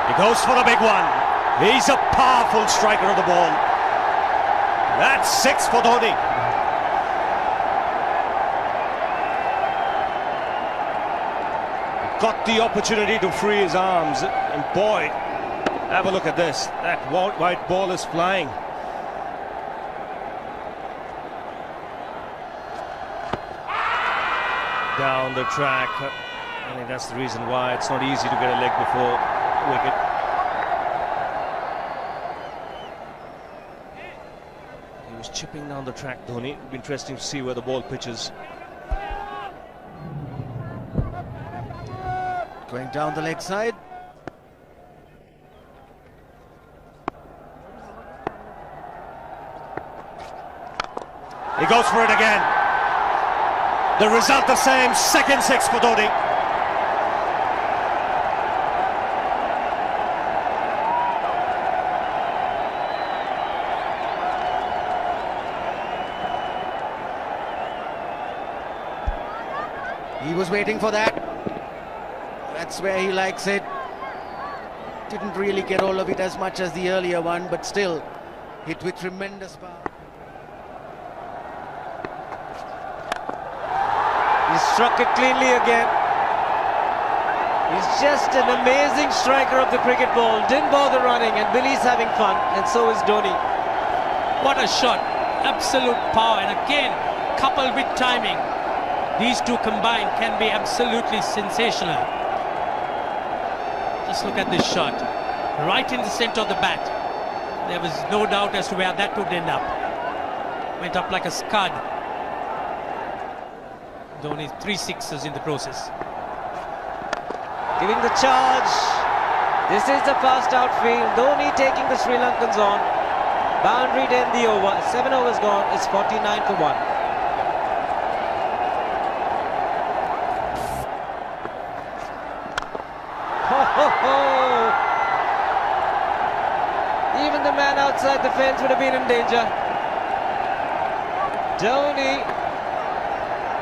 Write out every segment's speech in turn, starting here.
He goes for the big one. He's a powerful striker of the ball. That's 6 for Dhoni. Got the opportunity to free his arms, and boy, have a look at this. That white ball is flying. Down the track. I think that's the reason why it's not easy to get a leg before wicket. He was chipping down the track, Dhoni. It'll be interesting to see where the ball pitches. Going down the leg side. He goes for it again. The result the same, second 6 for Dhoni. He was waiting for that. That's where he likes it. Didn't really get all of it as much as the earlier one, but still hit with tremendous power. He struck it cleanly again. He's just an amazing striker of the cricket ball. Didn't bother running, and Billy's having fun, and so is Dhoni. What a shot. Absolute power, and again, coupled with timing. These two combined can be absolutely sensational. Just look at this shot. Right in the center of the bat. There was no doubt as to where that would end up. Went up like a scud. Dhoni 3 sixes in the process. Giving the charge. This is the fast outfield. Dhoni taking the Sri Lankans on. Boundary to end the over. 7 overs gone. It's 49 for 1. Even the man outside the fence would have been in danger. Dhoni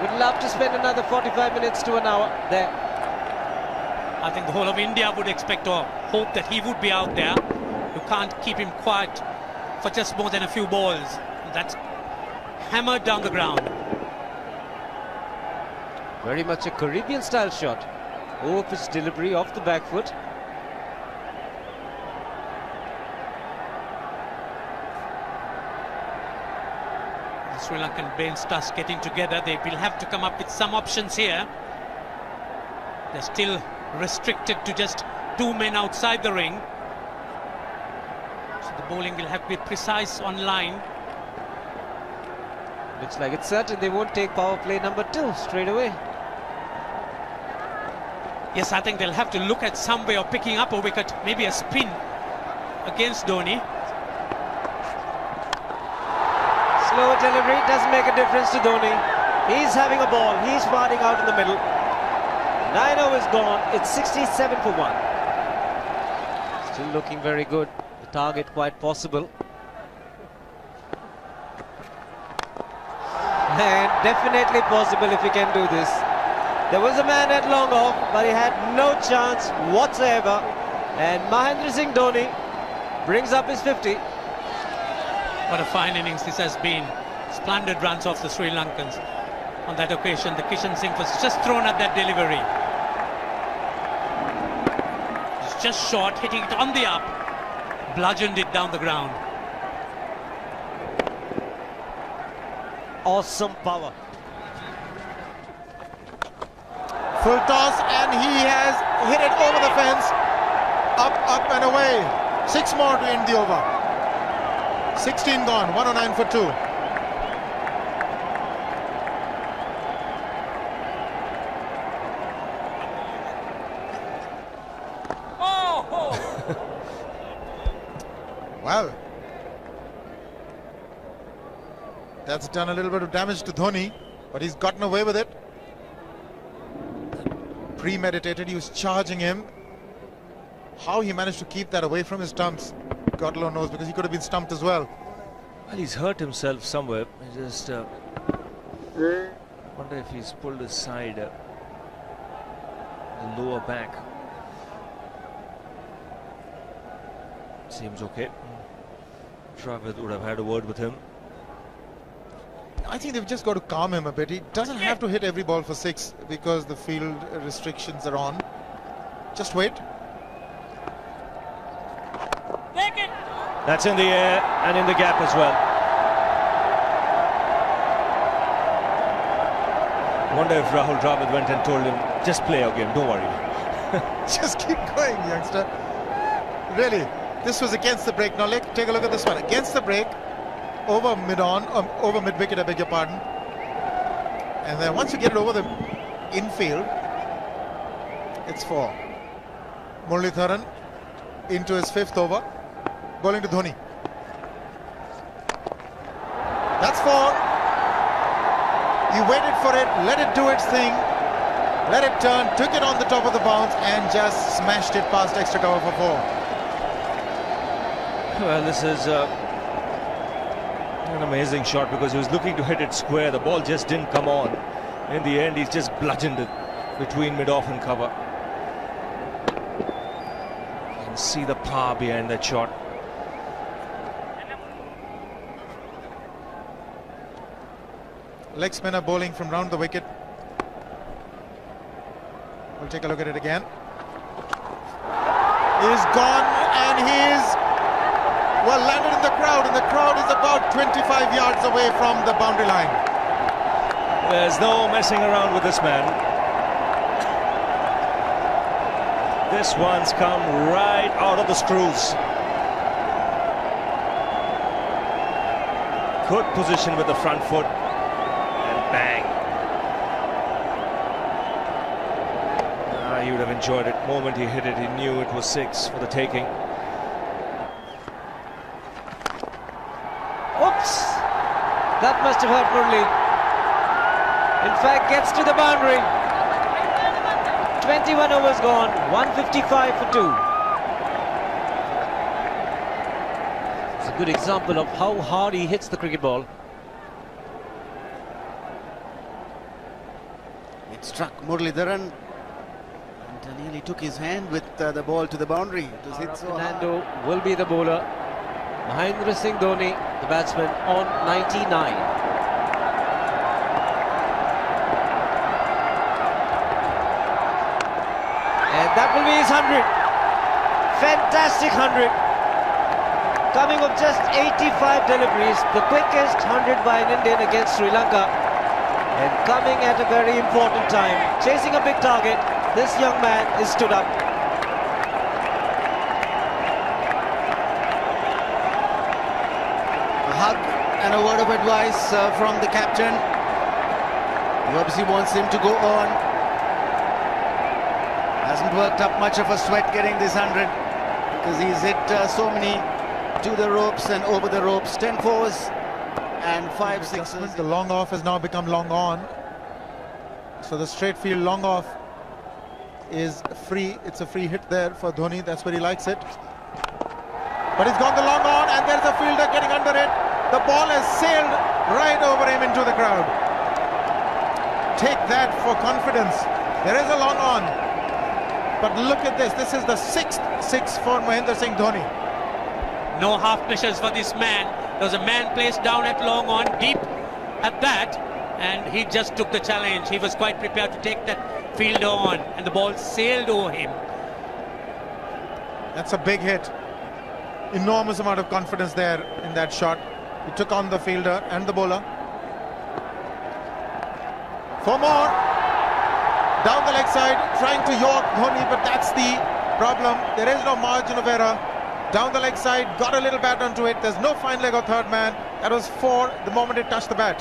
would love to spend another 45 minutes to an hour there. I think the whole of India would expect or hope that he would be out there. You can't keep him quiet for just more than a few balls. That's hammered down the ground. Very much a Caribbean style shot. Over-pitch delivery off the back foot. The Sri Lankan bench starts getting together. They will have to come up with some options here. They're still restricted to just 2 men outside the ring. So the bowling will have to be precise on line. Looks like it's certain they won't take power play number 2 straight away. Yes, I think they'll have to look at some way of picking up a wicket, maybe a spin against Dhoni. Slow delivery doesn't make a difference to Dhoni. He's having a ball, he's parting out in the middle. 9 overs gone, it's 67 for 1. Still looking very good, the target quite possible. And definitely possible if he can do this. There was a man at long off, but he had no chance whatsoever. And Mahendra Singh Dhoni brings up his 50. What a fine innings this has been. Splendid runs off the Sri Lankans. On that occasion, the Kishan Singh was just thrown at that delivery. It's just short, hitting it on the up. Bludgeoned it down the ground. Awesome power. Full toss, and he has hit it over the fence. Up and away. 6 more to end the over. 16 gone, 109 for 2. Oh! Well, that's done a little bit of damage to Dhoni, but he's gotten away with it. Premeditated, he was charging him. How he managed to keep that away from his stumps, God alone knows, because he could have been stumped as well. Well, he's hurt himself somewhere. I just wonder if he's pulled his side, the lower back. Seems okay. Dravid would have had a word with him. I think they've just got to calm him a bit. He doesn't have to hit every ball for 6 because the field restrictions are on. Just wait. That's in the air and in the gap as well. Wonder if Rahul Dravid went and told him, just play your game, don't worry. Just keep going, youngster. Really, this was against the break. Now take a look at this one. Against the break, over mid-wicket, I beg your pardon. And then once you get it over the infield, it's 4. Muralitharan into his 5th over, bowling to Dhoni. That's 4. He waited for it, let it do its thing, let it turn, took it on the top of the bounce and just smashed it past extra cover for 4. Well, this is an amazing shot because he was looking to hit it square. The ball just didn't come on. In the end, he's just bludgeoned it between mid-off and cover. You can see the power behind that shot. Leg spinner bowling from round the wicket. We'll take a look at it again. He's gone and he's landed in the crowd, and the crowd is about 25 yards away from the boundary line. There's no messing around with this man. This one's come right out of the screws. Good position with the front foot. Bang. He would have enjoyed it. The moment he hit it, he knew it was 6 for the taking. Oops! That must have hurt Murli. In fact, gets to the boundary. 21 overs gone, 155 for 2. It's a good example of how hard he hits the cricket ball. It struck Muralitharan and nearly took his hand with the ball to the boundary. It was hit so hard. Fernando will be the bowler. Mahendra Singh Dhoni, the batsman, on 99. And that will be his 100. Fantastic 100. Coming of just 85 deliveries, the quickest 100 by an Indian against Sri Lanka. And coming at a very important time, chasing a big target, this young man is stood up. A hug and a word of advice from the captain. He obviously wants him to go on. Hasn't worked up much of a sweat getting this 100 because he's hit so many to the ropes and over the ropes. 10 fours. And 5 sixes. The long off has now become long on. So the straight field long off is free. It's a free hit there for Dhoni. That's where he likes it. But he's gone the long on and there's a fielder getting under it. The ball has sailed right over him into the crowd. Take that for confidence. There is a long on. But look at this. This is the 6th 6 for Mahendra Singh Dhoni. No half measures for this man. There was a man placed down at long on, deep at that, and he just took the challenge. He was quite prepared to take that fielder on, and the ball sailed over him. That's a big hit. Enormous amount of confidence there in that shot. He took on the fielder and the bowler. 4 more. Down the leg side, trying to york Dhoni, but that's the problem. There is no margin of error. Down the leg side, got a little bat onto it. There's no fine leg or third man. That was 4 the moment it touched the bat.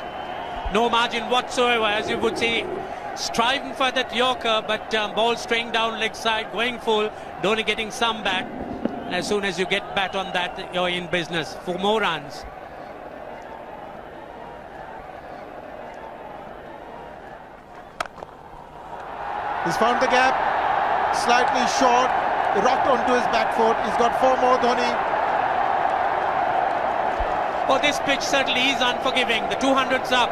No margin whatsoever, as you would say. Striving for that yorker, but ball straying down leg side, going full. Dhoni getting some bat. And as soon as you get bat on that, you're in business. 4 more runs. He's found the gap, slightly short, rocked onto his back foot. He's got 4 more, Dhoni. Oh, this pitch certainly is unforgiving. The 200's up.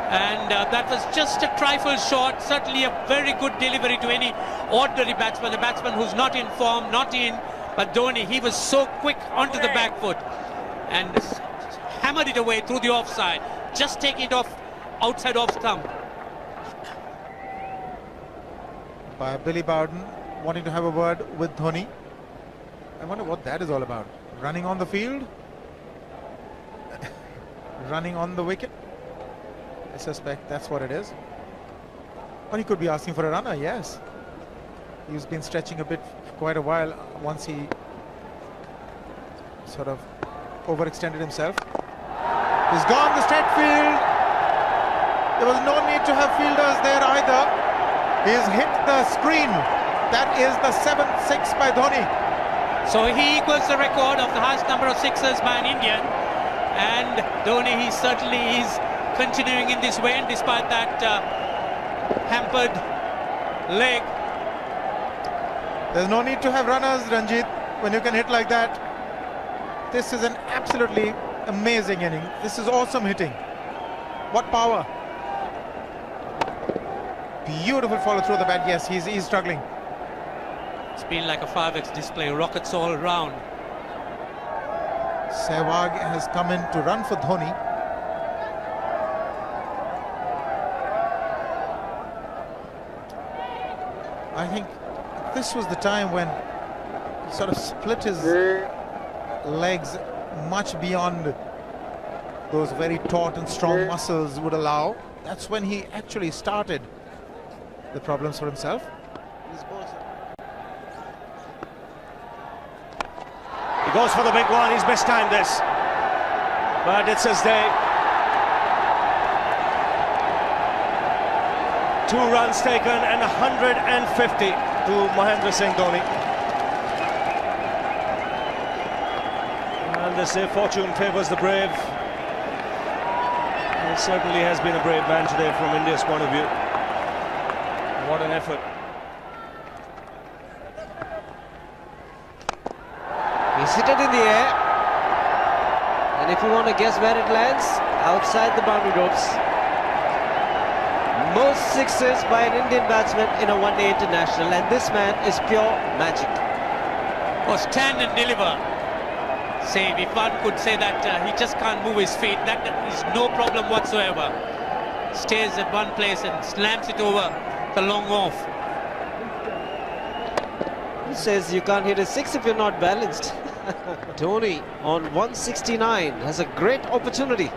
And that was just a trifle short. Certainly a very good delivery to any ordinary batsman. A batsman who's not in form, not in But Dhoni, he was so quick onto the back foot and hammered it away through the offside. Just taking it off outside off stump. By Billy Bowden wanting to have a word with Dhoni. I wonder what that is all about. Running on the field? Running on the wicket? I suspect that's what it is. Or he could be asking for a runner, yes. He's been stretching a bit for quite a while once he sort of overextended himself. He's gone the straight field. There was no need to have fielders there either. He's hit the screen. That is the 7th six by Dhoni. So he equals the record of the highest number of sixes by an Indian. And Dhoni, he certainly is continuing in this way, and despite that hampered leg. There's no need to have runners, Ranjit, when you can hit like that. This is an absolutely amazing inning. This is awesome hitting. What power. Beautiful follow through the bat. Yes, he's struggling. It's been like a 5x display, rockets all around. Sehwag has come in to run for Dhoni. I think this was the time when he sort of split his legs much beyond those very taut and strong muscles would allow. That's when he actually started the problems for himself. He goes for the big one. He's mistimed this, but it's his day. 2 runs taken and 150 to Mahendra Singh Dhoni. And they say fortune favours the brave. He certainly has been a brave man today from India's point of view. What an effort. He's hit it in the air. And if you want to guess where it lands, outside the boundary ropes. Most sixes by an Indian batsman in a one-day international, and this man is pure magic. Or stand and deliver. Say, if one could say that he just can't move his feet, that is no problem whatsoever. Stays at one place and slams it over the long off. He says you can't hit a six if you're not balanced. Dhoni on 169 has a great opportunity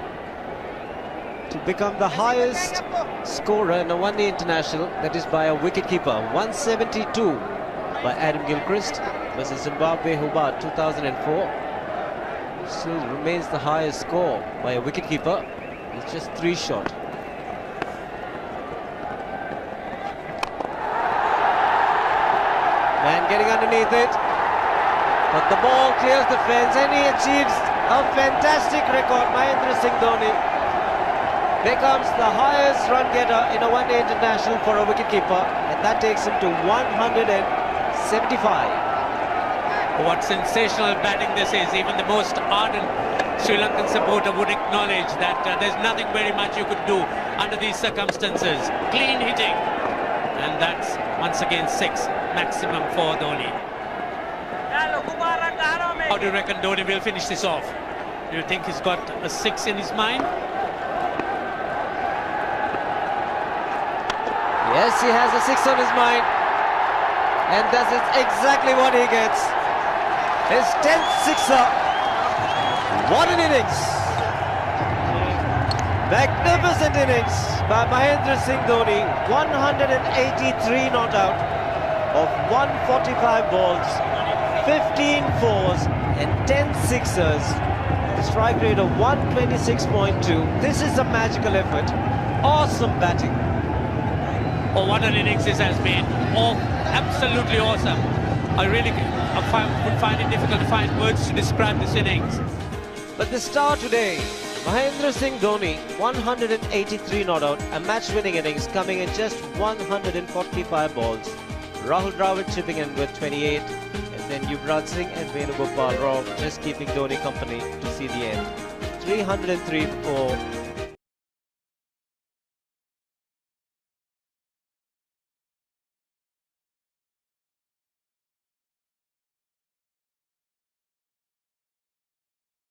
to become the highest scorer in a one-day international, that is by a wicketkeeper. 172 by Adam Gilchrist versus Zimbabwe Hobart 2004. Still remains the highest score by a wicketkeeper. It's just 3 short. Man getting underneath it, but the ball clears the fence and he achieves a fantastic record. Mahendra Singh Dhoni becomes the highest run getter in a one-day international for a wicketkeeper, and that takes him to 175. What sensational batting this is. Even the most ardent Sri Lankan supporter would acknowledge that there's nothing very much you could do under these circumstances. Clean hitting, and that's once again 6 maximum for Dhoni. How do you reckon Dhoni will finish this off? Do you think he's got a 6 in his mind? Yes, he has a 6 on his mind, and that is exactly what he gets. His 10th sixer. What an innings! Magnificent innings by Mahendra Singh Dhoni. 183 not out of 145 balls, 15 fours and 10 sixers. Strike rate of 126.2. This is a magical effort. Awesome batting. Oh, what an innings this has been. Oh, absolutely awesome. I really would find it difficult to find words to describe this innings. But the star today, Mahendra Singh Dhoni, 183 not out, a match-winning innings coming in just 145 balls. Rahul Dravid chipping in with 28, and then Yuvraj Singh and Venugopal Rao just keeping Dhoni company to see the end. 303 for